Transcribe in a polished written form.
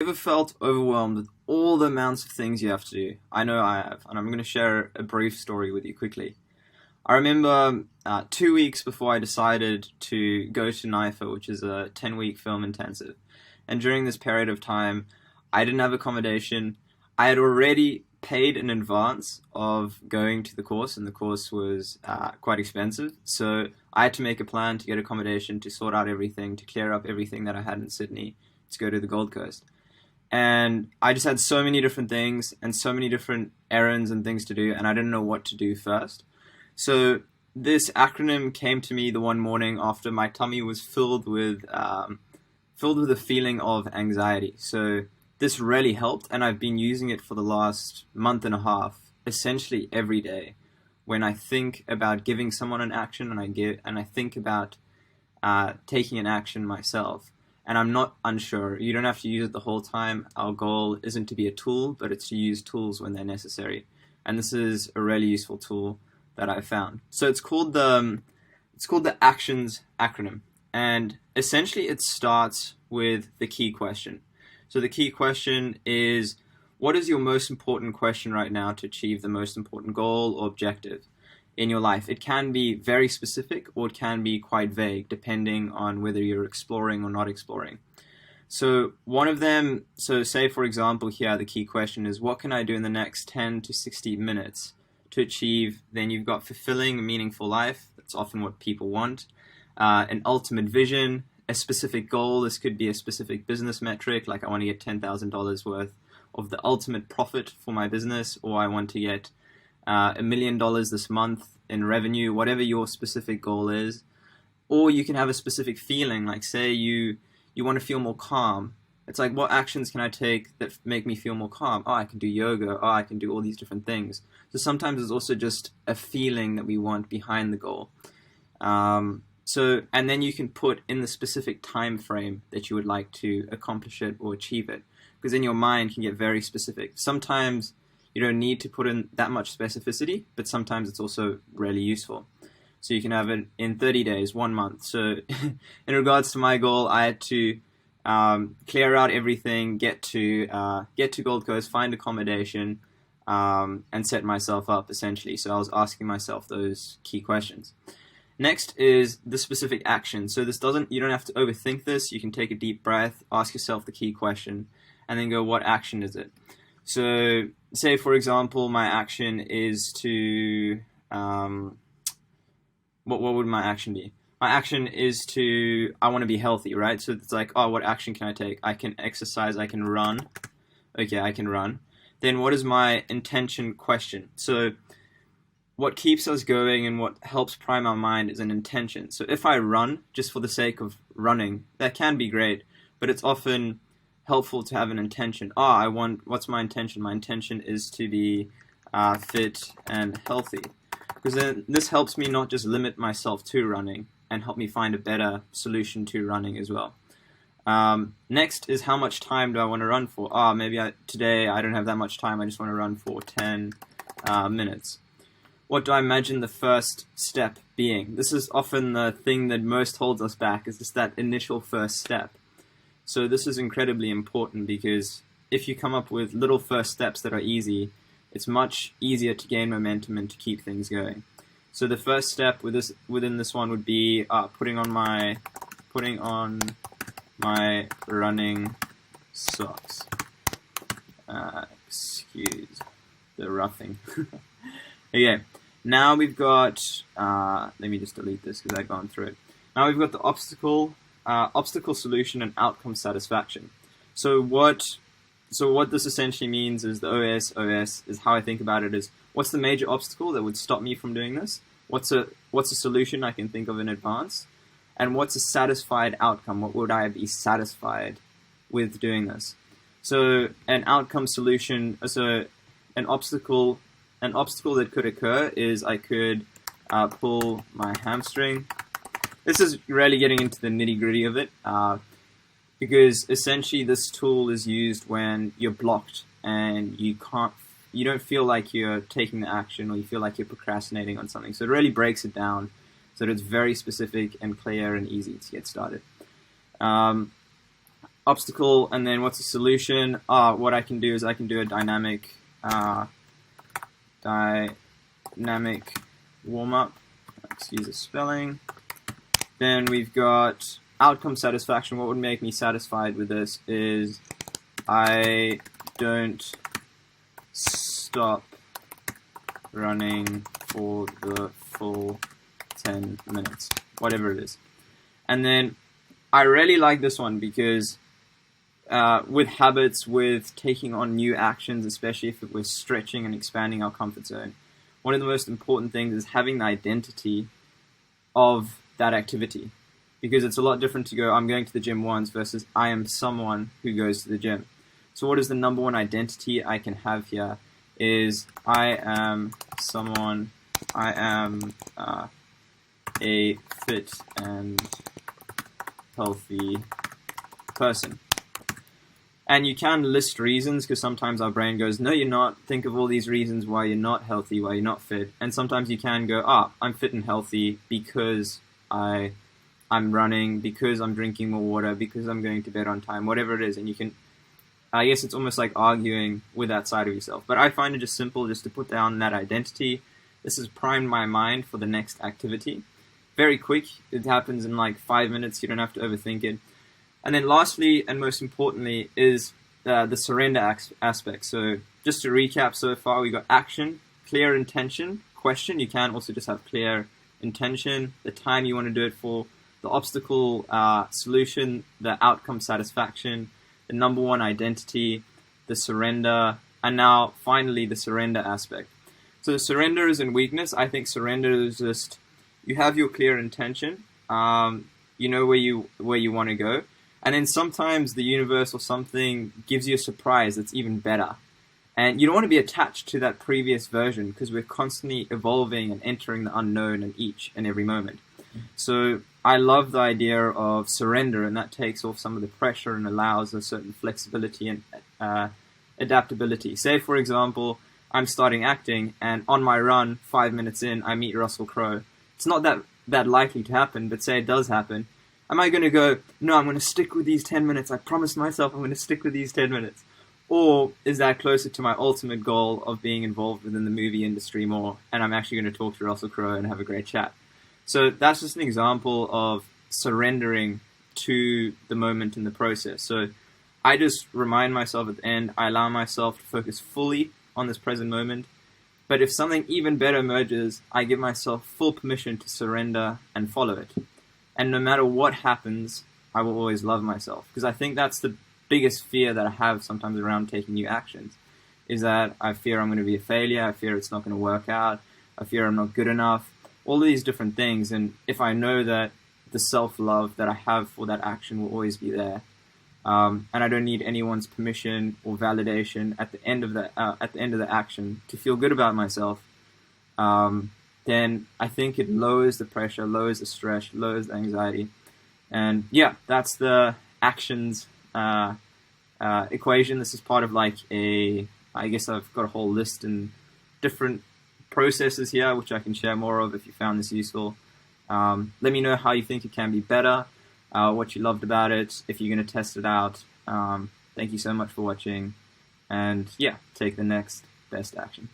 ever felt overwhelmed with all the amounts of things you have to do? I know I have, and I'm going to share a brief story with you quickly. I remember 2 weeks before I decided to go to NIFA, which is a 10-week film intensive. And during this period of time, I didn't have accommodation. I had already paid in advance of going to the course, and the course was quite expensive. So I had to make a plan to get accommodation, to sort out everything, to clear up everything that I had in Sydney, to go to the Gold Coast. And I just had so many different things and so many different errands and things to do, and I didn't know what to do first. So this acronym came to me the one morning after my tummy was filled with a feeling of anxiety. So this really helped, and I've been using it for the last month and a half, essentially every day. When I think about giving someone an action, and I think about taking an action myself, and I'm not unsure. You don't have to use it the whole time. Our goal isn't to be a tool, but it's to use tools when they're necessary. And this is a really useful tool that I found. So it's called the ACTIONS acronym, and essentially it starts with the key question. So the key question is, what is your most important question right now to achieve the most important goal or objective in your life? It can be very specific, or it can be quite vague, depending on whether you're exploring or not exploring. So one of them, so say for example here, the key question is, what can I do in the next 10 to 60 minutes to achieve? Then you've got fulfilling a meaningful life. That's often what people want. An ultimate vision, a specific goal. This could be a specific business metric, like I want to get $10,000 worth of the ultimate profit for my business, or I want to get $1 million this month in revenue, whatever your specific goal is. Or you can have a specific feeling, like say you want to feel more calm. It's like, what actions can I take that make me feel more calm? Oh, I can do yoga. Oh, I can do all these different things. So sometimes it's also just a feeling that we want behind the goal. And then you can put in the specific time frame that you would like to accomplish it or achieve it, because then your mind can get very specific. Sometimes you don't need to put in that much specificity, but sometimes it's also really useful. So you can have it in 30 days, 1 month. So in regards to my goal, I had to clear out everything, get to Gold Coast, find accommodation, and set myself up essentially. So I was asking myself those key questions. Next is the specific action. So you don't have to overthink this. You can take a deep breath, ask yourself the key question, and then go, what action is it? So say, for example, my action is to, what would my action be? My action is I want to be healthy, right? So it's like, oh, what action can I take? I can exercise, I can run. Okay, I can run. Then what is my intention question? So what keeps us going and what helps prime our mind is an intention. So if I run just for the sake of running, that can be great, but it's often helpful to have an intention. What's my intention? My intention is to be fit and healthy. Because then this helps me not just limit myself to running and help me find a better solution to running as well. Next is, how much time do I want to run for? Today I don't have that much time. I just want to run for 10 minutes. What do I imagine the first step being? This is often the thing that most holds us back, is just that initial first step. So this is incredibly important, because if you come up with little first steps that are easy, it's much easier to gain momentum and to keep things going. So the first step within this one would be putting on my running socks. Excuse the roughing. Okay, now we've got, let me just delete this because I've gone through it. Now we've got the obstacle solution and outcome satisfaction. So what this essentially means is the OS is how I think about it is, what's the major obstacle that would stop me from doing this? What's a solution I can think of in advance? And what's a satisfied outcome? What would I be satisfied with doing this? So an outcome solution, so an obstacle that could occur is I could pull my hamstring. This is really getting into the nitty-gritty of it, because essentially this tool is used when you're blocked and you don't feel like you're taking the action, or you feel like you're procrastinating on something. So it really breaks it down so that it's very specific and clear and easy to get started. obstacle, and then what's the solution? What I can do is I can do a dynamic warm-up. Excuse the spelling. Then we've got outcome satisfaction. What would make me satisfied with this is I don't stop running for the full 10 minutes, whatever it is. And then I really like this one because with habits, with taking on new actions, especially if we're stretching and expanding our comfort zone, one of the most important things is having the identity of that activity. Because it's a lot different to go, I'm going to the gym once versus I am someone who goes to the gym. So what is the number one identity I can have here is I am a fit and healthy person. And you can list reasons, because sometimes our brain goes, no, you're not. Think of all these reasons why you're not healthy, why you're not fit. And sometimes you can go, I'm fit and healthy because I'm running, because I'm drinking more water, because I'm going to bed on time, whatever it is. And you can, I guess it's almost like arguing with that side of yourself. But I find it just simple just to put down that identity. This has primed my mind for the next activity. Very quick. It happens in like 5 minutes. You don't have to overthink it. And then lastly, and most importantly, is the surrender aspect. So just to recap so far, we got action, clear intention, question. You can also just have clear intention, the time you want to do it for, the obstacle solution, the outcome satisfaction, the number one identity, the surrender, and now finally the surrender aspect. So the surrender is in weakness. I think surrender is just, you have your clear intention, you know where you want to go, and then sometimes the universe or something gives you a surprise that's even better. And you don't want to be attached to that previous version because we're constantly evolving and entering the unknown in each and every moment. So I love the idea of surrender, and that takes off some of the pressure and allows a certain flexibility and adaptability. Say, for example, I'm starting acting, and on my run, 5 minutes in, I meet Russell Crowe. It's not that likely to happen, but say it does happen. Am I going to go, no, I'm going to stick with these 10 minutes. I promised myself I'm going to stick with these 10 minutes. Or is that closer to my ultimate goal of being involved within the movie industry more, and I'm actually going to talk to Russell Crowe and have a great chat? So that's just an example of surrendering to the moment in the process. So I just remind myself at the end, I allow myself to focus fully on this present moment. But if something even better emerges, I give myself full permission to surrender and follow it. And no matter what happens, I will always love myself. Because I think that's the biggest fear that I have sometimes around taking new actions, is that I fear I'm going to be a failure, I fear it's not going to work out, I fear I'm not good enough, all of these different things. And if I know that the self-love that I have for that action will always be there, and I don't need anyone's permission or validation at the end of the action to feel good about myself, then I think it lowers the pressure, lowers the stress, lowers the anxiety. And yeah, that's the actions equation. This is part of like I guess I've got a whole list and different processes here, which I can share more of if you found this useful. Let me know how you think it can be better, what you loved about it, if you're going to test it out. Thank you so much for watching, and yeah, take the next best action.